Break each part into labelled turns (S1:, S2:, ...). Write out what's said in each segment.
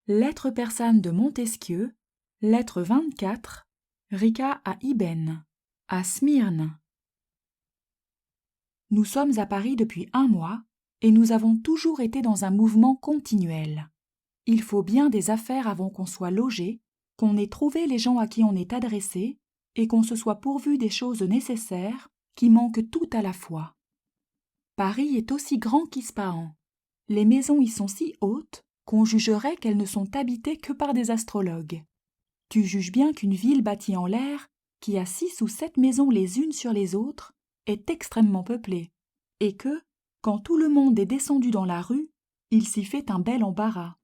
S1: Lettre persane de Montesquieu, lettre 24, Rica à Ibène, à Smyrne. Nous sommes à Paris depuis 1 mois et nous avons toujours été dans un mouvement continuel. Il faut bien des affaires avant qu'on soit logé, qu'on ait trouvé les gens à qui on est adressé et qu'on se soit pourvu des choses nécessaires qui manquent tout à la fois. Paris est aussi grand qu'Ispahan. Les maisons y sont si hautes qu'on jugerait qu'elles ne sont habitées que par des astrologues. Tu juges bien qu'une ville bâtie en l'air, qui a 6 ou 7 maisons les unes sur les autres, est extrêmement peuplée, et que, quand tout le monde est descendu dans la rue, il s'y fait un bel embarras.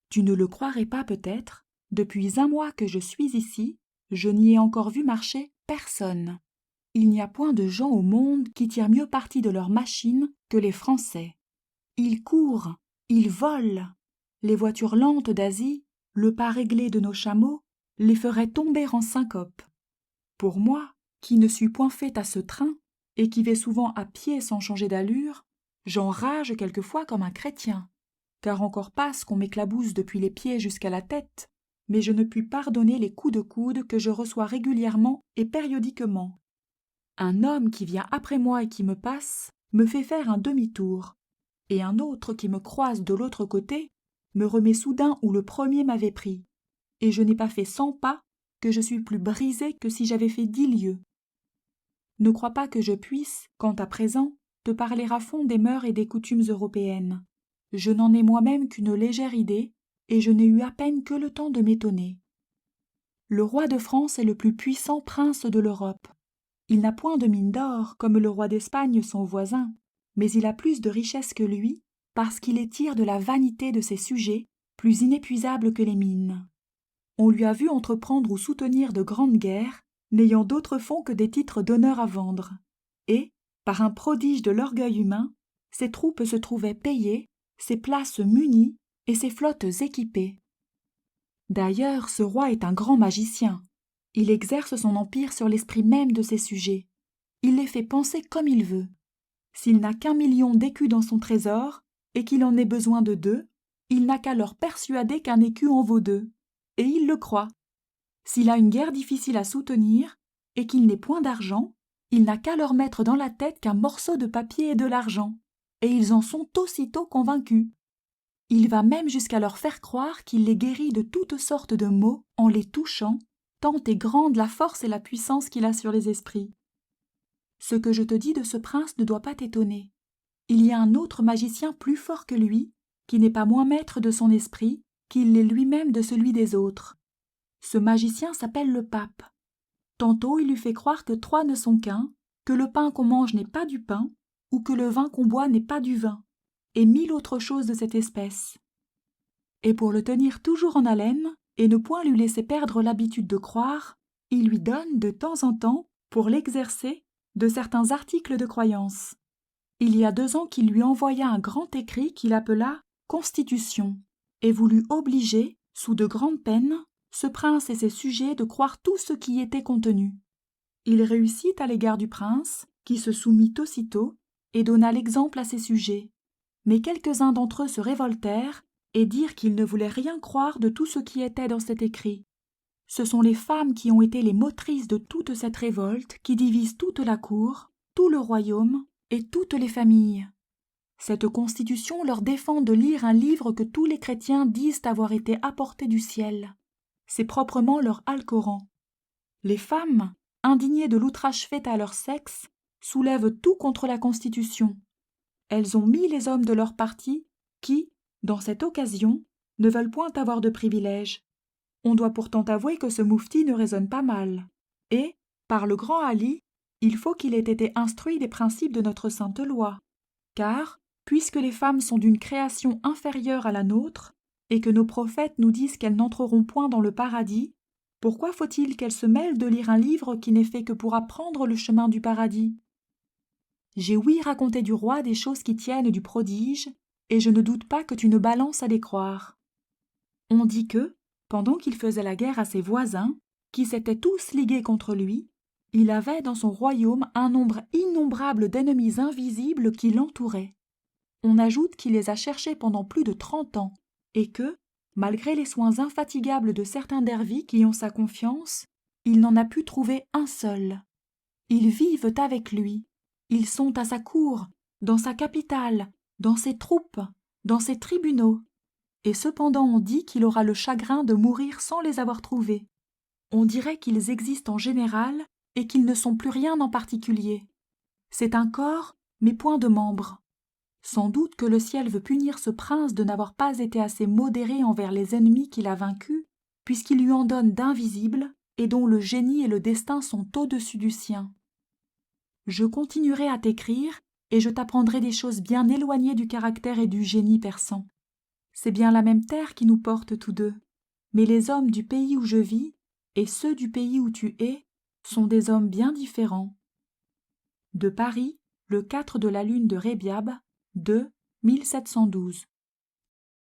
S1: Tu ne le croirais pas peut-être, depuis 1 mois que je suis ici, je n'y ai encore vu marcher personne. Il n'y a point de gens au monde qui tirent mieux parti de leurs machines que les Français. Ils courent, ils volent. Les voitures lentes d'Asie, le pas réglé de nos chameaux, les feraient tomber en syncope. Pour moi, qui ne suis point fait à ce train, et qui vais souvent à pied sans changer d'allure, j'enrage quelquefois comme un chrétien, car encore passe qu'on m'éclabousse depuis les pieds jusqu'à la tête, mais je ne puis pardonner les coups de coude que je reçois régulièrement et périodiquement. Un homme qui vient après moi et qui me passe me fait faire un demi-tour, et un autre qui me croise de l'autre côté me remet soudain où le premier m'avait pris, et je n'ai pas fait 100 pas que je suis plus brisée que si j'avais fait 10 lieues. Ne crois pas que je puisse, quant à présent, te parler à fond des mœurs et des coutumes européennes. Je n'en ai moi-même qu'une légère idée, et je n'ai eu à peine que le temps de m'étonner. Le roi de France est le plus puissant prince de l'Europe. Il n'a point de mine d'or comme le roi d'Espagne son voisin, mais il a plus de richesse que lui, parce qu'il étire de la vanité de ses sujets, plus inépuisable que les mines. On lui a vu entreprendre ou soutenir de grandes guerres, n'ayant d'autre fonds que des titres d'honneur à vendre. Et, par un prodige de l'orgueil humain, ses troupes se trouvaient payées, ses places munies et ses flottes équipées. D'ailleurs, ce roi est un grand magicien. Il exerce son empire sur l'esprit même de ses sujets. Il les fait penser comme il veut. S'il n'a qu'1 million d'écus dans son trésor, et qu'il en ait besoin de 2, il n'a qu'à leur persuader qu'un écu en vaut 2. Et il le croit. S'il a une guerre difficile à soutenir, et qu'il n'ait point d'argent, il n'a qu'à leur mettre dans la tête qu'un morceau de papier est de l'argent, et ils en sont aussitôt convaincus. Il va même jusqu'à leur faire croire qu'il les guérit de toutes sortes de maux en les touchant, tant est grande la force et la puissance qu'il a sur les esprits. Ce que je te dis de ce prince ne doit pas t'étonner. Il y a un autre magicien plus fort que lui, qui n'est pas moins maître de son esprit, qu'il l'est lui-même de celui des autres. Ce magicien s'appelle le pape. Tantôt il lui fait croire que 3 ne sont qu'un, que le pain qu'on mange n'est pas du pain, ou que le vin qu'on boit n'est pas du vin, et 1000 autres choses de cette espèce. Et pour le tenir toujours en haleine, et ne point lui laisser perdre l'habitude de croire, il lui donne de temps en temps, pour l'exercer, de certains articles de croyance. Il y a 2 ans qu'il lui envoya un grand écrit qu'il appela « Constitution » et voulut obliger, sous de grandes peines, ce prince et ses sujets de croire tout ce qui y était contenu. Il réussit à l'égard du prince, qui se soumit aussitôt, et donna l'exemple à ses sujets. Mais quelques-uns d'entre eux se révoltèrent et dirent qu'ils ne voulaient rien croire de tout ce qui était dans cet écrit. Ce sont les femmes qui ont été les motrices de toute cette révolte qui divise toute la cour, tout le royaume et toutes les familles. Cette constitution leur défend de lire un livre que tous les chrétiens disent avoir été apporté du ciel. C'est proprement leur Alcoran. Les femmes, indignées de l'outrage fait à leur sexe, soulèvent tout contre la Constitution. Elles ont mis les hommes de leur parti qui, dans cette occasion, ne veulent point avoir de privilèges. On doit pourtant avouer que ce moufti ne raisonne pas mal. Et, par le grand Ali, il faut qu'il ait été instruit des principes de notre sainte loi. Car, puisque les femmes sont d'une création inférieure à la nôtre, et que nos prophètes nous disent qu'elles n'entreront point dans le paradis, pourquoi faut-il qu'elles se mêlent de lire un livre qui n'est fait que pour apprendre le chemin du paradis? J'ai ouï raconter du roi des choses qui tiennent du prodige, et je ne doute pas que tu ne balances à les croire. On dit que, pendant qu'il faisait la guerre à ses voisins, qui s'étaient tous ligués contre lui, il avait dans son royaume un nombre innombrable d'ennemis invisibles qui l'entouraient. On ajoute qu'il les a cherchés pendant plus de 30 ans, et que, Malgré les soins infatigables de certains dervis qui ont sa confiance, il n'en a pu trouver un seul. Ils vivent avec lui, ils sont à sa cour, dans sa capitale, dans ses troupes, dans ses tribunaux. Et cependant on dit qu'il aura le chagrin de mourir sans les avoir trouvés. On dirait qu'ils existent en général et qu'ils ne sont plus rien en particulier. C'est un corps, mais point de membres. Sans doute que le ciel veut punir ce prince de n'avoir pas été assez modéré envers les ennemis qu'il a vaincus, puisqu'il lui en donne d'invisibles et dont le génie et le destin sont au-dessus du sien. Je continuerai à t'écrire et je t'apprendrai des choses bien éloignées du caractère et du génie persan. C'est bien la même terre qui nous porte tous deux, mais les hommes du pays où je vis et ceux du pays où tu es sont des hommes bien différents. De Paris, le 4 de la lune de Rébiab, 2 1712.